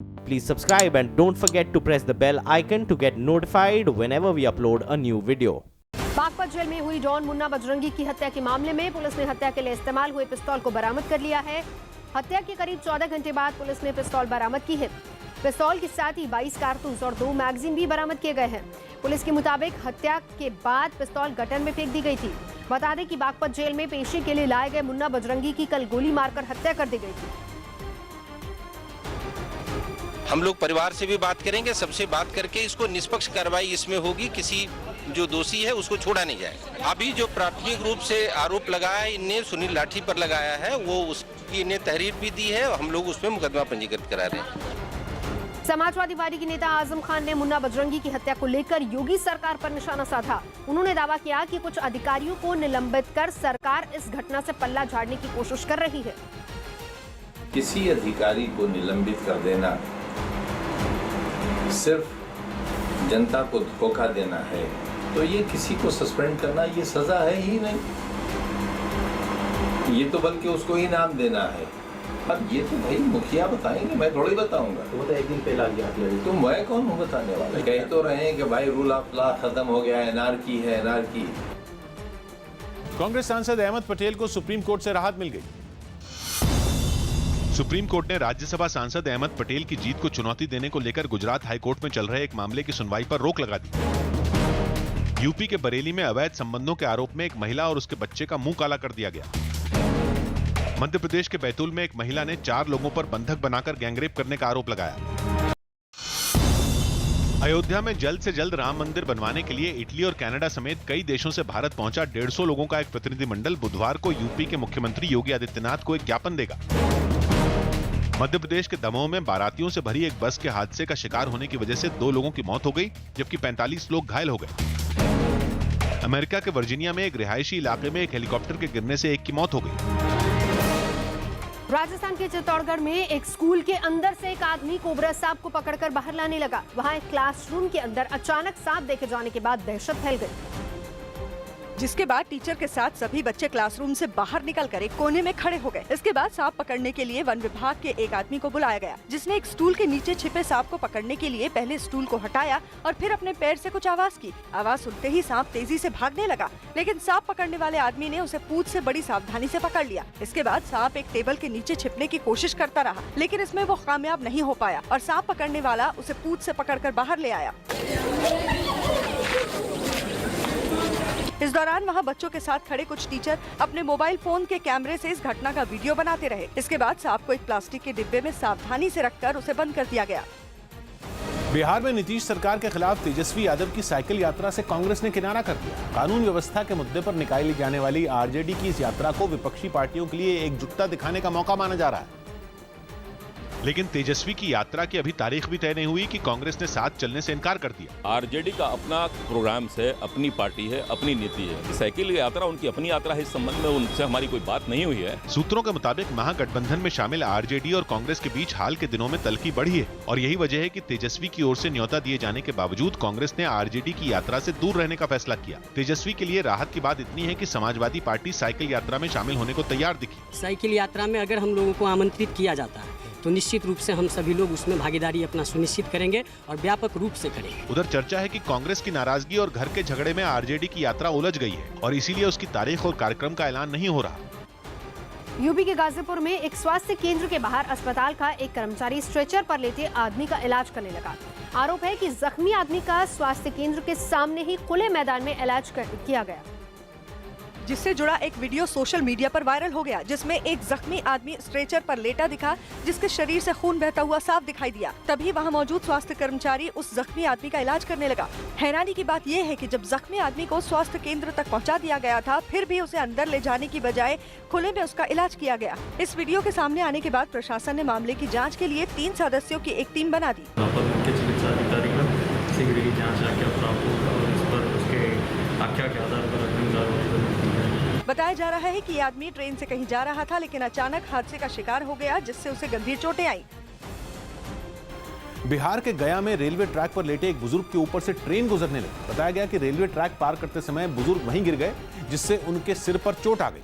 Please subscribe and don't forget to press the bell icon to get notified whenever we upload a new video. Baghpat jail में हुई don Munna Bajrangi की हत्या के मामले में पुलिस ने हत्या के लिए इस्तेमाल हुए पिस्तौल को बरामद कर लिया है। हत्या के करीब 14 घंटे बाद पुलिस ने पिस्तौल बरामद की है। पिस्तौल के साथ ही 22 कारतूस और 2 मैगजीन भी बरामद किए गए हैं। पुलिस के मुताबिक हत्या के बाद पिस्तौल गटर में फेंक दी गई थी। बता दें कि बागपत जेल में पेशी के लिए लाए गए मुन्ना बजरंगी की कल गोली मारकर हत्या कर दी गई थी। हम लोग परिवार से भी बात करेंगे, सबसे बात करके इसको निष्पक्ष कार्रवाई इसमें होगी, किसी जो दोषी है उसको छोड़ा नहीं जाएगा। अभी जो प्राथमिक रूप से आरोप लगाया है इनने सुनील लाठी पर लगाया है, वो उसकी इन्हें तहरीर भी दी है और हम लोग उसमें मुकदमा पंजीकृत करा रहे हैं। समाजवादी पार्टी के नेता आजम खान ने मुन्ना बजरंगी की हत्या को लेकर योगी सरकार पर निशाना साधा। उन्होंने दावा किया कि कुछ अधिकारियों को निलंबित कर सरकार इस घटना से पल्ला झाड़ने की कोशिश कर रही है। किसी अधिकारी को निलंबित कर देना सिर्फ जनता को धोखा देना है, तो ये किसी को सस्पेंड करना ये सजा है ही नहीं, ये तो बल्कि उसको इनाम देना है। अब ये तो भाई मुखिया बताएंगे, मैं थोड़ी बताऊंगा। तो मतलब एक दिन पहले आ गया तो मैं कौन हूँ बताने वाला? कह तो रहे हैं कि भाई रूल ऑफ लॉ खत्म हो गया है, एनआरकी है एनआरकी। कांग्रेस सांसद अहमद पटेल को सुप्रीम कोर्ट से राहत मिल गई। सुप्रीम कोर्ट ने राज्यसभा सांसद अहमद पटेल की जीत को चुनौती देने को लेकर गुजरात हाईकोर्ट में चल रहे एक मामले की सुनवाई पर रोक लगा दी। यूपी के बरेली में अवैध संबंधों के आरोप में एक महिला और उसके बच्चे का मुंह काला कर दिया गया। मध्य प्रदेश के बैतूल में एक महिला ने 4 लोगों पर बंधक बनाकर गैंगरेप करने का आरोप लगाया। अयोध्या में जल्द से जल्द राम मंदिर बनवाने के लिए इटली और कनाडा समेत कई देशों से भारत पहुंचा 150 लोगों का एक प्रतिनिधिमंडल बुधवार को यूपी के मुख्यमंत्री योगी आदित्यनाथ को एक ज्ञापन देगा। मध्य प्रदेश के दमोह में बारातियों से भरी एक बस के हादसे का शिकार होने की वजह से 2 लोगों की मौत हो गई, जबकि 45 लोग घायल हो गए। अमेरिका के वर्जीनिया में एक रिहायशी इलाके में एक हेलीकॉप्टर के गिरने से एक की मौत हो गई। राजस्थान के चित्तौड़गढ़ में एक स्कूल के अंदर से एक आदमी कोबरा सांप को पकड़कर बाहर लाने लगा। वहां एक क्लासरूम के अंदर अचानक सांप देखे जाने के बाद दहशत फैल गई, जिसके बाद टीचर के साथ सभी बच्चे क्लासरूम से बाहर निकलकर एक कोने में खड़े हो गए। इसके बाद सांप पकड़ने के लिए वन विभाग के एक आदमी को बुलाया गया, जिसने एक स्टूल के नीचे छिपे सांप को पकड़ने के लिए पहले स्टूल को हटाया और फिर अपने पैर से कुछ आवाज की। आवाज सुनते ही सांप तेजी से भागने लगा, लेकिन सांप पकड़ने वाले आदमी ने उसे पूंछ से बड़ी सावधानी से पकड़ लिया। इसके बाद सांप एक टेबल के नीचे छिपने की कोशिश करता रहा, लेकिन इसमें वो कामयाब नहीं हो पाया और सांप पकड़ने वाला उसे पूंछ से पकड़कर बाहर ले आया। इस दौरान वहां बच्चों के साथ खड़े कुछ टीचर अपने मोबाइल फोन के कैमरे से इस घटना का वीडियो बनाते रहे। इसके बाद सांप को एक प्लास्टिक के डिब्बे में सावधानी से रखकर उसे बंद कर दिया गया। बिहार में नीतीश सरकार के खिलाफ तेजस्वी यादव की साइकिल यात्रा से कांग्रेस ने किनारा कर दिया। कानून व्यवस्था के मुद्दे पर निकाली जाने वाली आरजेडी की इस यात्रा को विपक्षी पार्टियों के लिए एकजुटता दिखाने का मौका माना जा रहा है। लेकिन तेजस्वी की यात्रा की अभी तारीख भी तय नहीं हुई कि कांग्रेस ने साथ चलने से इनकार कर दिया। आरजेडी का अपना प्रोग्राम है, अपनी पार्टी है, अपनी नीति है। साइकिल यात्रा उनकी अपनी यात्रा है, इस संबंध में उनसे हमारी कोई बात नहीं हुई है। सूत्रों के मुताबिक महागठबंधन में शामिल आरजेडी और कांग्रेस के बीच हाल के दिनों में तल्खी बढ़ी है और यही वजह है कि तेजस्वी की ओर से न्योता दिए जाने के बावजूद कांग्रेस ने आरजेडी की यात्रा से दूर रहने का फैसला किया। तेजस्वी के लिए राहत की बात इतनी है कि समाजवादी पार्टी साइकिल यात्रा में शामिल होने को तैयार दिखी। साइकिल यात्रा में अगर हम लोगों को आमंत्रित किया जाता है तो निश्चित रूप से हम सभी लोग उसमें भागीदारी अपना सुनिश्चित करेंगे और व्यापक रूप से करेंगे। उधर चर्चा है कि कांग्रेस की नाराजगी और घर के झगड़े में आरजेडी की यात्रा उलझ गई है और इसीलिए उसकी तारीख और कार्यक्रम का ऐलान नहीं हो रहा। यूपी के गाजीपुर में एक स्वास्थ्य केंद्र के बाहर अस्पताल का एक कर्मचारी स्ट्रेचर पर लेटे आदमी का इलाज करने लगा। आरोप है कि जख्मी आदमी का स्वास्थ्य केंद्र के सामने ही खुले मैदान में इलाज किया गया, जिससे जुड़ा एक वीडियो सोशल मीडिया पर वायरल हो गया, जिसमें एक जख्मी आदमी स्ट्रेचर पर लेटा दिखा, जिसके शरीर से खून बहता हुआ साफ दिखाई दिया। तभी वहां मौजूद स्वास्थ्य कर्मचारी उस जख्मी आदमी का इलाज करने लगा। हैरानी की बात यह है कि जब जख्मी आदमी को स्वास्थ्य केंद्र तक पहुंचा दिया गया था, फिर भी उसे अंदर ले जाने की बजाय खुले में उसका इलाज किया गया। इस वीडियो के सामने आने के बाद प्रशासन ने मामले की जाँच के लिए 3 सदस्यों की एक टीम बना दी। बताया जा रहा है कि ये आदमी ट्रेन से कहीं जा रहा था, लेकिन अचानक हादसे का शिकार हो गया, जिससे उसे गंभीर चोटें आईं। बिहार के गया में रेलवे ट्रैक पर लेटे एक बुजुर्ग के ऊपर से ट्रेन गुजरने लगी। बताया गया कि रेलवे ट्रैक पार करते समय बुजुर्ग वहीं गिर गए, जिससे उनके सिर पर चोट आ गई।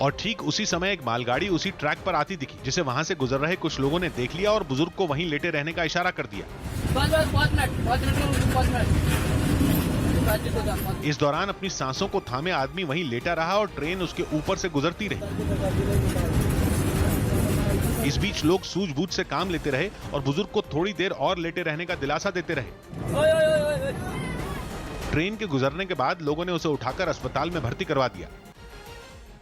और ठीक उसी समय एक मालगाड़ी उसी ट्रैक पर आती दिखी, जिसे वहां से गुजर रहे कुछ लोगों ने देख लिया और बुजुर्ग को वहीं लेटे रहने का इशारा कर दिया। इस दौरान अपनी सांसों को थामे आदमी वहीं लेटा रहा और ट्रेन उसके ऊपर से गुजरती रही। इस बीच लोग सूझबूझ से काम लेते रहे और बुजुर्ग को थोड़ी देर और लेटे रहने का दिलासा देते रहे। ट्रेन के गुजरने के बाद लोगों ने उसे उठाकर अस्पताल में भर्ती करवा दिया।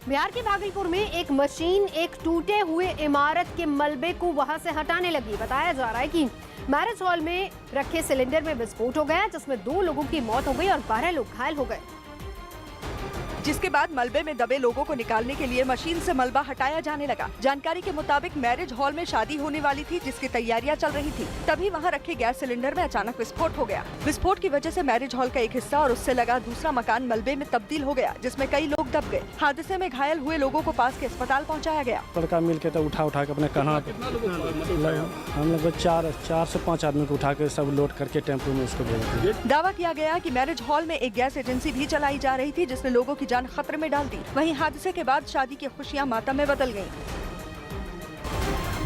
बिहार के भागलपुर में एक मशीन एक टूटे हुए इमारत के मलबे को वहां से हटाने लगी। बताया जा रहा है कि मैरिज हॉल में रखे सिलेंडर में विस्फोट हो गया, जिसमें 2 लोगों की मौत हो गई और 12 लोग घायल हो गए। जिसके बाद मलबे में दबे लोगों को निकालने के लिए मशीन से मलबा हटाया जाने लगा। जानकारी के मुताबिक मैरिज हॉल में शादी होने वाली थी, जिसकी तैयारियां चल रही थी। तभी वहां रखे गैस सिलेंडर में अचानक विस्फोट हो गया। विस्फोट की वजह से मैरिज हॉल का एक हिस्सा और उससे लगा दूसरा मकान मलबे में तब्दील हो गया, जिसमें कई लोग दब गए। हादसे में घायल हुए लोगों को पास के अस्पताल पहुँचाया गया। लड़का मिल के तो उठा के अपने कहाँ हम लोग 4 से 5 आदमी को उठा के सब लोड करके टेम्पो में उसको भेज दिया। दावा किया गया कि मैरिज हॉल में एक गैस एजेंसी भी चलाई जा रही थी, जिसने लोगों की जान खतरे में डाल दी। वहीं हादसे के बाद शादी की खुशियां मातम में बदल गईं।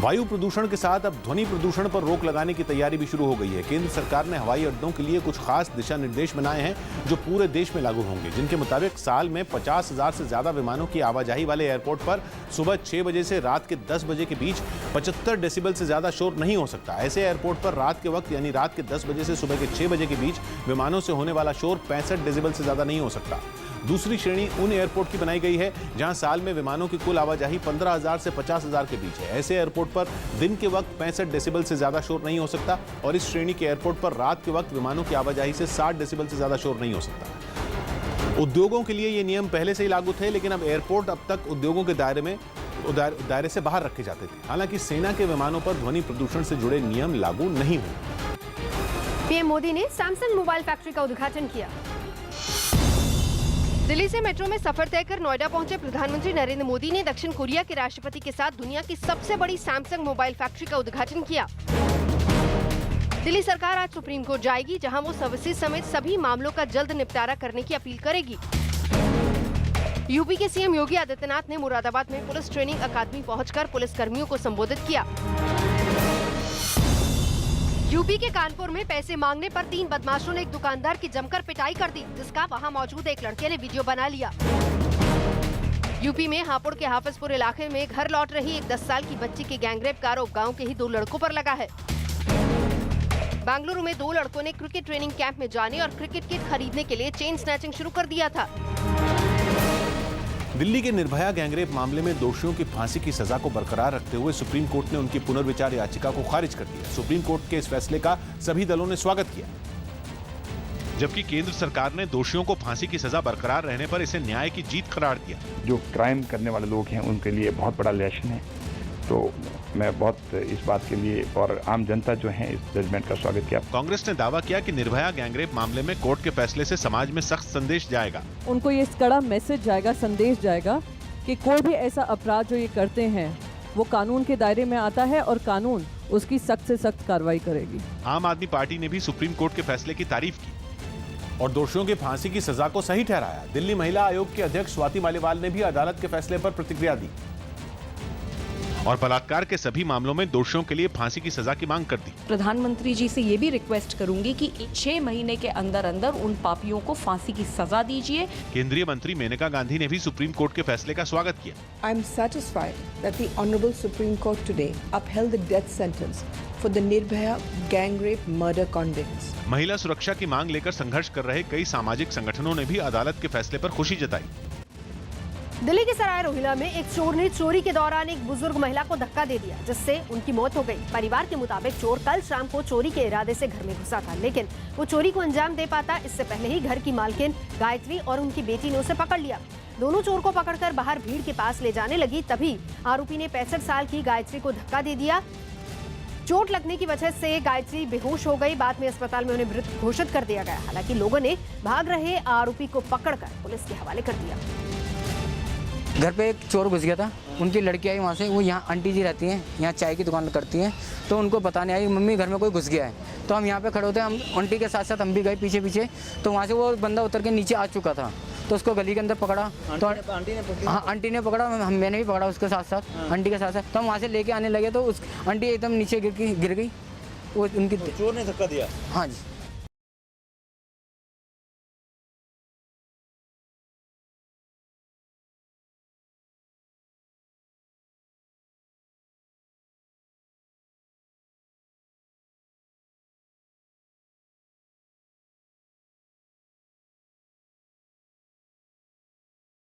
वायु प्रदूषण के साथ अब ध्वनि प्रदूषण पर रोक लगाने की तैयारी भी शुरू हो गई है। केंद्र सरकार ने हवाई अड्डों के लिए कुछ खास दिशा निर्देश बनाए हैं, जो पूरे देश में लागू होंगे, जिनके मुताबिक साल में 50,000 से ज्यादा विमानों की आवाजाही वाले एयरपोर्ट पर सुबह 6 बजे से रात के 10 बजे के बीच 75 डेसिबल से ज्यादा शोर नहीं हो सकता। ऐसे एयरपोर्ट पर रात के वक्त यानी रात के 10 बजे से सुबह के 6 बजे के बीच विमानों से होने वाला शोर 65 डेसिबल से ज्यादा नहीं हो सकता। दूसरी श्रेणी उन एयरपोर्ट की बनाई गई है जहां साल में विमानों की कुल आवाजाही 15,000 से 50,000 के बीच है। ऐसे एयरपोर्ट पर दिन के वक्त 65 डेसिबल से ज्यादा शोर नहीं हो सकता और इस श्रेणी के एयरपोर्ट पर रात के वक्त विमानों की आवाजाही से 60 डेसिबल से ज्यादा शोर नहीं हो सकता। उद्योगों के लिए ये नियम पहले से ही लागू थे, लेकिन अब एयरपोर्ट अब तक उद्योगों के दायरे से बाहर रखे जाते थे। हालांकि सेना के विमानों पर ध्वनि प्रदूषण से जुड़े नियम लागू नहीं हुए। पीएम मोदी ने सैमसंग मोबाइल फैक्ट्री का उद्घाटन किया। दिल्ली से मेट्रो में सफर तय कर नोएडा पहुंचे प्रधानमंत्री नरेंद्र मोदी ने दक्षिण कोरिया के राष्ट्रपति के साथ दुनिया की सबसे बड़ी सैमसंग मोबाइल फैक्ट्री का उद्घाटन किया। दिल्ली सरकार आज सुप्रीम कोर्ट जाएगी, जहां वो सर्विसेज समेत सभी मामलों का जल्द निपटारा करने की अपील करेगी। यूपी के सीएम योगी आदित्यनाथ ने मुरादाबाद में पुलिस ट्रेनिंग अकादमी पहुंचकर पुलिस कर्मियों को संबोधित किया। यूपी के कानपुर में पैसे मांगने पर 3 बदमाशों ने एक दुकानदार की जमकर पिटाई कर दी, जिसका वहां मौजूद एक लड़के ने वीडियो बना लिया। यूपी में हापुड़ के हाफिजपुर इलाके में घर लौट रही एक 10 साल की बच्ची की गैंगरेप का आरोप गाँव के ही 2 लड़कों पर लगा है। बेंगलुरु में 2 लड़कों ने क्रिकेट ट्रेनिंग कैंप में जाने और क्रिकेट किट खरीदने के लिए चेन स्नैचिंग शुरू कर दिया था। दिल्ली के निर्भया गैंगरेप मामले में दोषियों की फांसी की सजा को बरकरार रखते हुए सुप्रीम कोर्ट ने उनकी पुनर्विचार याचिका को खारिज कर दिया। सुप्रीम कोर्ट के इस फैसले का सभी दलों ने स्वागत किया, जबकि केंद्र सरकार ने दोषियों को फांसी की सजा बरकरार रहने पर इसे न्याय की जीत करार दिया। जो क्राइम करने वाले लोग हैं उनके लिए बहुत बड़ा लेसन है, तो मैं बहुत इस बात के लिए और आम जनता जो है इस जजमेंट का स्वागत किया। कांग्रेस ने दावा किया कि निर्भया गैंगरेप मामले में कोर्ट के फैसले से समाज में सख्त संदेश जाएगा। उनको ये कड़ा मैसेज जाएगा, संदेश जाएगा कि कोई भी ऐसा अपराध जो ये करते हैं वो कानून के दायरे में आता है और कानून उसकी सख्त से सख्त कार्रवाई करेगी। आम आदमी पार्टी ने भी सुप्रीम कोर्ट के फैसले की तारीफ की और दोषियों की फांसी की सजा को सही ठहराया। दिल्ली महिला आयोग के अध्यक्ष स्वाति मालीवाल ने भी अदालत के फैसले पर प्रतिक्रिया दी और बलात्कार के सभी मामलों में दोषियों के लिए फांसी की सजा की मांग कर दी। प्रधानमंत्री जी से ये भी रिक्वेस्ट करूंगी कि 6 महीने के अंदर अंदर उन पापियों को फांसी की सजा दीजिए। केंद्रीय मंत्री मेनका गांधी ने भी सुप्रीम कोर्ट के फैसले का स्वागत किया। I am satisfied that the Honorable Supreme Court today upheld the death sentence for the Nirbhaya gang rape murder convicts. महिला सुरक्षा की मांग लेकर संघर्ष कर रहे कई सामाजिक संगठनों ने भी अदालत के फैसले पर खुशी जताई। दिल्ली के सराय रोहिला में एक चोर ने चोरी के दौरान एक बुजुर्ग महिला को धक्का दे दिया, जिससे उनकी मौत हो गई। परिवार के मुताबिक चोर कल शाम को चोरी के इरादे से घर में घुसा था, लेकिन वो चोरी को अंजाम दे पाता इससे पहले ही घर की मालकिन गायत्री और उनकी बेटी ने उसे पकड़ लिया। दोनों चोर को पकड़कर बाहर भीड़ के पास ले जाने लगी, तभी आरोपी ने 65 साल की गायत्री को धक्का दे दिया। चोट लगने की वजह से गायत्री बेहोश हो गई। बाद में अस्पताल में उन्हें मृत घोषित कर दिया गया। हालांकि लोगों ने भाग रहे आरोपी को पकड़कर पुलिस के हवाले कर दिया। घर पे एक चोर घुस गया था, उनकी लड़की आई वहाँ से, वो यहाँ आंटी जी रहती हैं, यहाँ चाय की दुकान करती हैं, तो उनको बताने आई मम्मी घर में कोई घुस गया है। तो हम यहाँ पे खड़े होते हैं, हम आंटी के साथ साथ हम भी गए पीछे पीछे, तो वहाँ से वो बंदा उतर के नीचे आ चुका था। तो उसको गली के अंदर पकड़ा। तो आंटी ने पकड़ा? हाँ, आंटी ने पकड़ा, मैंने भी पकड़ा उसके साथ साथ, आंटी के साथ साथ। तो हम वहाँ से लेके आने लगे तो उस आंटी एकदम नीचे गिर गई। वो उनकी चोर ने धक्का दिया? हाँ जी।